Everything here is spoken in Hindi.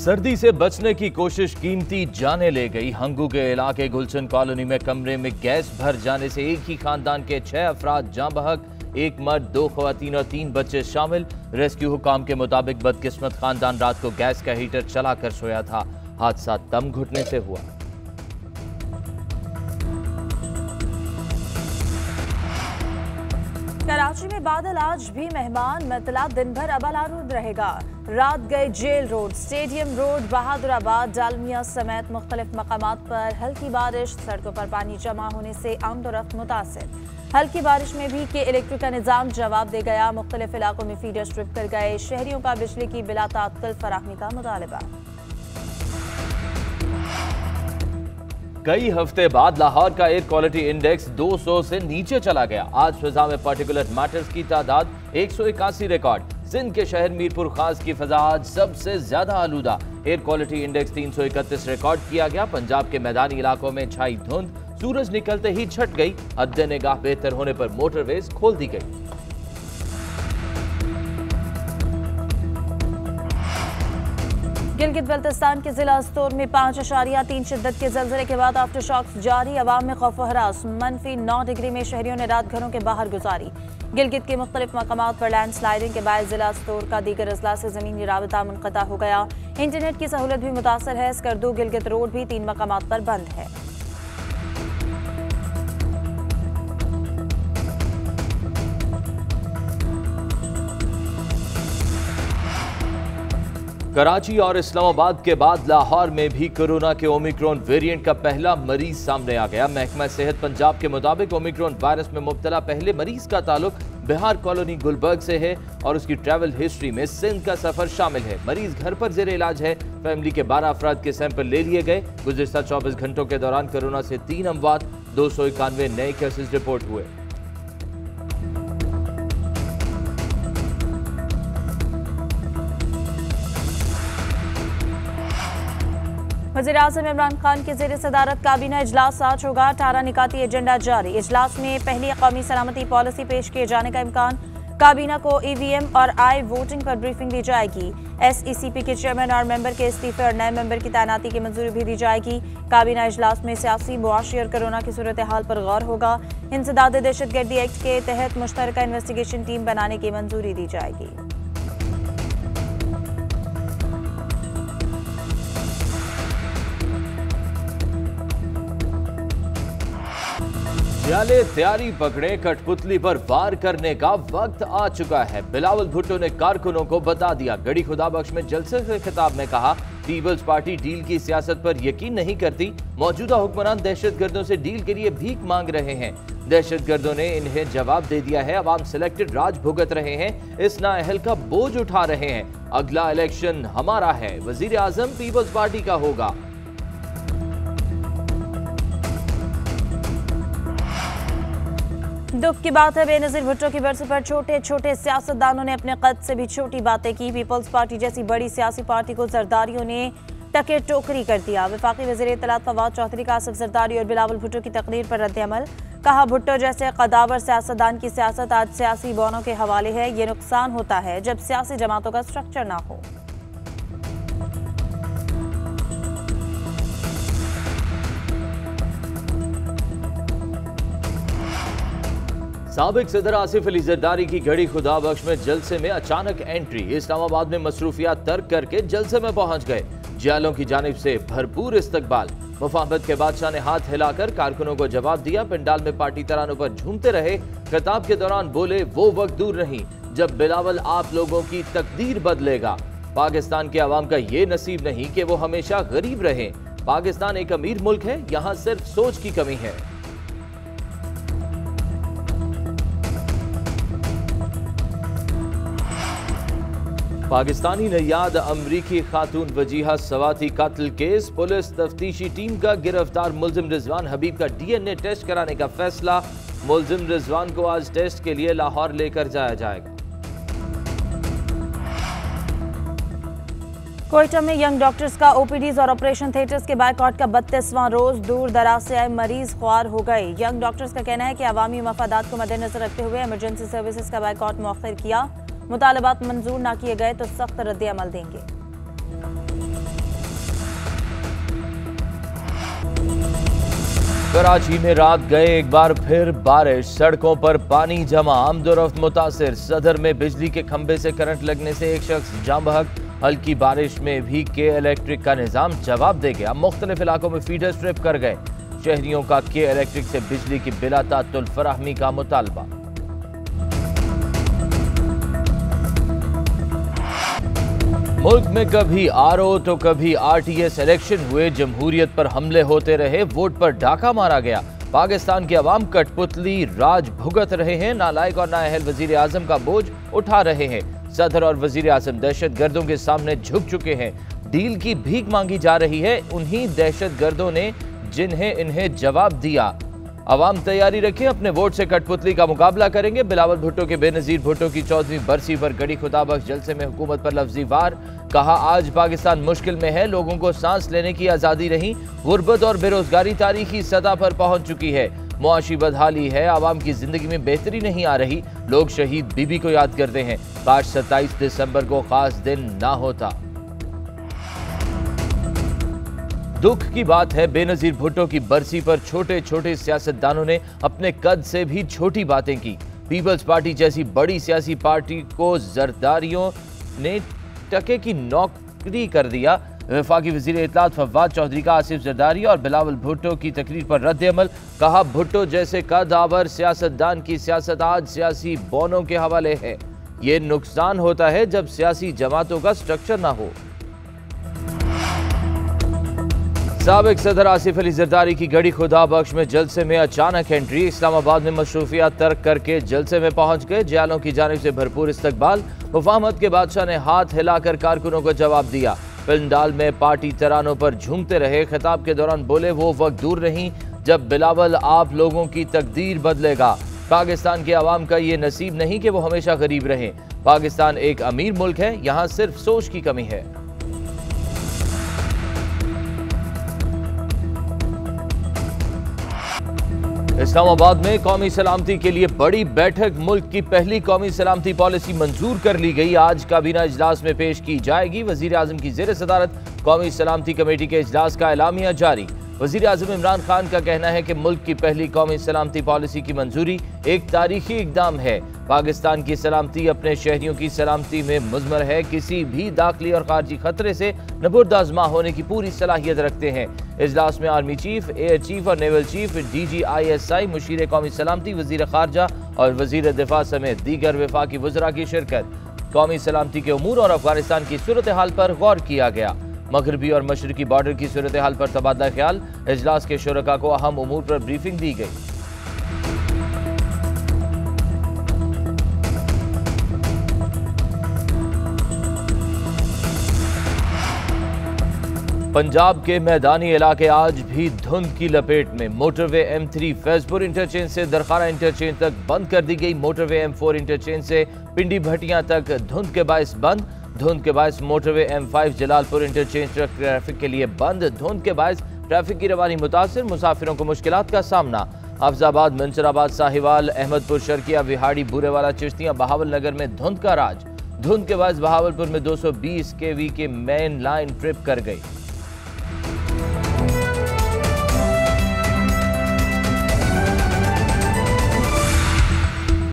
सर्दी से बचने की कोशिश कीमती जाने ले गई। हंगू के इलाके गुलशन कॉलोनी में कमरे में गैस भर जाने से एक ही खानदान के 6 अफराद जाँ बहक, 1 मर्द 2 खवातीन और 3 बच्चे शामिल। रेस्क्यू हुकाम के मुताबिक बदकिस्मत खानदान रात को गैस का हीटर चलाकर सोया था। हादसा दम घुटने से हुआ। कराची में बादल आज भी मेहमान, मतला दिन भर अबालारूद रहेगा। रात गए jail road, stadium road, Bahadurabad, Dalmia समेत मुख्तलिफ मकामात पर हल्की बारिश। सड़कों पर पानी जमा होने से आमदोरफ्त मुतासिर। हल्की बारिश में भी के इलेक्ट्रिक का निजाम जवाब दे गया। मुख्तलिफ इलाकों में फीडर स्ट्रिप कर गए। शहरियों का बिजली की बिला तात्काल फराहमी का मुतालबा। कई हफ्ते बाद लाहौर का एयर क्वालिटी इंडेक्स 200 से नीचे चला गया। आज फिजा में पार्टिकुलर मैटर्स की तादाद 181 रिकॉर्ड। सिंध के शहर मीरपुर खास की फिजा आज सबसे ज्यादा आलूदा। एयर क्वालिटी इंडेक्स 331 रिकॉर्ड किया गया। पंजाब के मैदानी इलाकों में छाई धुंध, सूरज निकलते ही छट गई। हद्दे निगाह बेहतर होने पर मोटरवेज खोल दी गई। गिलगित बल्तिस्तान के जिला अस्तोर में 5.3 शिद्दत के जल्जले के बाद आफ्टर शॉक्स जारी। अवाम में खौफ व हरास। -9 डिग्री में शहरियों ने रात घरों के बाहर गुजारी। गिलगित के मुख्तलिफ मकामात पर लैंड स्लाइडिंग के बाद जिला अस्तोर का दीगर अजला से जमीनी राबता मुनक़ता हो गया। इंटरनेट की सहूलत भी मुतासर है। स्कर्दू गिलगित रोड भी 3 मकामात पर बंद है। कराची और इस्लामाबाद के बाद लाहौर में भी कोरोना के ओमिक्रॉन वेरिएंट का पहला मरीज सामने आ गया। महकमा सेहत पंजाब के मुताबिक ओमिक्रॉन वायरस में मुब्तला पहले मरीज का ताल्लुक बिहार कॉलोनी गुलबर्ग से है और उसकी ट्रैवल हिस्ट्री में सिंध का सफर शामिल है। मरीज घर पर जेर इलाज है। फैमिली के 12 अफराद के सैंपल ले लिए गए। गुज़िश्ता 24 घंटों के दौरान कोरोना से 3 अमवात, 291 नए केसेस रिपोर्ट हुए। वज़ीर-ए-आज़म इमरान खान की ज़ेर सदारत काबीना इजलास आज होगा। 18 निकाती एजेंडा जारी। इजलास में पहली कौमी सलामती पॉलिसी पेश किए जाने का इम्कान। काबीना को EVM और आई वोटिंग पर ब्रीफिंग दी जाएगी। SECP के चेयरमैन और मेंबर के इस्तीफे और नए मेंबर की तैनाती की मंजूरी भी दी जाएगी। काबीना इजलास में सियासी, मुआशी और कोरोना की सूरत हाल पर गौर होगा। इंसदाद दहशतगर्दी एक्ट के तहत मुश्तरका इन्वेस्टिगेशन टीम बनाने की मंजूरी दी जाएगी। जाले तैयारी पकड़े, कठपुतली पर वार करने का वक्त आ चुका है। बिलावल भुट्टो ने कारकुनों को बता दिया। गढ़ी खुदाबख्श में जलसे से खिताब में कहा, पीपल्स पार्टी डील की सियासत पर यकीन नहीं करती। मौजूदा हुक्मरान दहशतगर्दों से डील के लिए भीख मांग रहे हैं। दहशतगर्दों ने इन्हें जवाब दे दिया है। अवाम सिलेक्टेड राज भुगत रहे हैं। इस नाअहल का बोझ उठा रहे हैं। अगला इलेक्शन हमारा है। वजीर आजम पीपल्स पार्टी का होगा। दुख की बात है, बेनज़ीर भुट्टो की बरसी पर छोटे छोटे सियासतदानों ने अपने कद से भी छोटी बातें की। पीपल्स पार्टी जैसी बड़ी सियासी पार्टी को जरदारियों ने टके टोकरी कर दिया। वफाकी वज़ीर इत्तलात फवाद चौधरी का आसिफ जरदारी और बिलावल भुट्टो की तकरीर पर रद्द-ए-अमल। कहा, भुट्टो जैसे कदावर सियासतदान की सियासत आज सियासी बौनों के हवाले है। ये नुकसान होता है जब सियासी जमातों का स्ट्रक्चर ना हो। साबिक सदर आसिफ अली जरदारी की गढ़ी खुदाबख्श में जलसे में अचानक एंट्री। इस्लामाबाद में मसरूफियात तर्क करके जलसे में पहुंच गए। जियालों की जानिब से भरपूर इस्तकबाल। मुफाहमत के बादशाह ने हाथ हिलाकर कारकुनों को जवाब दिया। पंडाल में पार्टी तरानों पर झूमते रहे। खिताब के दौरान बोले, वो वक्त दूर नहीं जब बिलावल आप लोगों की तकदीर बदलेगा। पाकिस्तान के अवाम का ये नसीब नहीं कि वो हमेशा गरीब रहे। पाकिस्तान एक अमीर मुल्क है, यहाँ सिर्फ सोच की कमी है। पाकिस्तानी नयाद अमरीकी खातून वजीहा सवाती कत्ल केस। पुलिस तफ्तीशी टीम का गिरफ्तार मुल्जिम रिजवान हबीब का DNA टेस्ट कराने का फैसला। मुल्जिम रिजवान को आज टेस्ट के लिए लाहौर लेकर जाया जाएगा। कोयटा में यंग डॉक्टर्स का OPDs और ऑपरेशन थिएटर्स के बायकॉट का 32वां रोज। दूर दराज से आए मरीज ख्वार हो गए। यंग डॉक्टर्स का कहना है कि अवामी मफादात को मद्देनजर रखते हुए इमरजेंसी सर्विसेज का बायकॉट मौखर किया। मुतालबात मंजूर ना किए गए तो सख्त रद्द-ए-अमल देंगे। कराची में रात गए एक बार फिर बारिश, सड़कों पर पानी जमा, आमदोरफ्त मुतासिर। सदर में बिजली के खंभे से करंट लगने से एक शख्स जान बहक। हल्की बारिश में भी के इलेक्ट्रिक का निजाम जवाब दे गया, मुख्तलिफ इलाकों में फीडर स्ट्रिप कर गए। शहरियों का के इलेक्ट्रिक से बिजली की बिला तात्तुल फराहमी का मुतालबा। मुल्क में कभी आरओ तो कभी आरटीएस इलेक्शन हुए, जमहूरियत पर हमले होते रहे, वोट पर डाका मारा गया। पाकिस्तान की अवाम कठपुतली राज भुगत रहे हैं, नालायक और नाअहल वजीर आजम का बोझ उठा रहे हैं। सदर और वजीर आजम दहशत गर्दों के सामने झुक चुके हैं। डील की भीख मांगी जा रही है उन्हीं दहशत गर्दों ने जिन्हें इन्हें जवाब दिया। अवाम तैयारी रखें, अपने वोट से कठपुतली का मुकाबला करेंगे। बिलावल भुट्टो के बेनजीर भुट्टो की 14वीं बरसी पर गड़ी खुदाबख्श जलसे में हुकूमत पर लफ्जी वार। कहा, आज पाकिस्तान मुश्किल में है, लोगों को सांस लेने की आज़ादी नहीं। गुर्बत और बेरोजगारी तारीखी सतह पर पहुंच चुकी है। मुआशी बदहाली है, आवाम की जिंदगी में बेहतरी नहीं आ रही। लोग शहीद बीबी को याद करते हैं, काश 27 दिसंबर को खास दिन ना होता। दुख की बात है, बेनजीर भुट्टो की बरसी पर छोटे छोटे सियासतदानों ने अपने कद से भी छोटी बातें की। पीपल्स पार्टी जैसी बड़ी सियासी पार्टी को जरदारियों ने टके की नौकरी कर दिया। वफाकी वजीर इत्तलात फवाद चौधरी का आसिफ जरदारी और बिलावल भुट्टो की तकरीर पर रद्द अमल। कहा, भुट्टो जैसे कद आवर सियासतदान की सियासत आज सियासी बोनों के हवाले है। ये नुकसान होता है जब सियासी जमातों का स्ट्रक्चर ना हो। साबिक सदर आसिफ अली जरदारी की गड़ी खुदाबख्श में जलसे में अचानक एंट्री। इस्लामाबाद में मशरूफियात तर्क करके जलसे में पहुंच गए। जियालों की जानिब से भरपूर इस्तकबाल। मुफाहमत के बादशाह ने हाथ हिलाकर कारकुनों को जवाब दिया। फिल्मडाल में पार्टी तरानों पर झूमते रहे। खिताब के दौरान बोले, वो वक्त दूर नहीं जब बिलावल आप लोगों की तकदीर बदलेगा। पाकिस्तान के अवाम का ये नसीब नहीं कि वो हमेशा गरीब रहें। पाकिस्तान एक अमीर मुल्क है, यहाँ सिर्फ सोच की कमी है। इस्लामाबाद में कौमी सलामती के लिए बड़ी बैठक। मुल्क की पहली कौमी सलामती पॉलिसी मंजूर कर ली गई, आज काबीना इजलास में पेश की जाएगी। वजीर आजम की जेर सदारत कौमी सलामती कमेटी के इजलास का एलामिया जारी। वजीर आजम इमरान खान का कहना है कि मुल्क की पहली कौमी सलामती पॉलिसी की मंजूरी एक तारीखी इकदाम है। पाकिस्तान की सलामती अपने शहरियों की सलामती में मुज़मर है। किसी भी दाखिली और खारजी खतरे से नबुर्दाज़मा होने की पूरी सलाहियत रखते हैं। इजलास में आर्मी चीफ, एयर चीफ और नेवल चीफ, DGISI, मुशीर कौमी सलामती, वजीर खारजा और वजीर दिफा समेत दीगर वफाकी वज़रा की शिरकत। कौमी सलामती के उमूर और अफगानिस्तान की सूरत हाल पर गौर किया गया। मगरबी और मशरकी बॉर्डर की सूरत हाल पर तबादला ख्याल। इजलास के शुरका को अहम उमूर पर ब्रीफिंग दी गई। पंजाब के मैदानी इलाके आज भी धुंध की लपेट में। मोटरवे M3 फैजपुर इंटरचेंज से दरखाना इंटरचेंज तक बंद कर दी गई। मोटरवे M4 इंटरचेंज से पिंडी भटियां तक धुंध के बायस बंद। धुंध के बायस मोटरवे M5 जलालपुर इंटरचेंज तक ट्रैफिक के लिए बंद। धुंध के बायस ट्रैफिक की रवानी मुतासिर, मुसाफिरों को मुश्किलात का सामना। अफजाबाद, मंसराबाद, साहिवाल, अहमदपुर, शर्किया, विहाड़ी, बूरेवाला, चिश्तियां, बहावल नगर में धुंध का राज। धुंध के बायस बहावलपुर में 220 kV के मेन लाइन ट्रिप कर गई।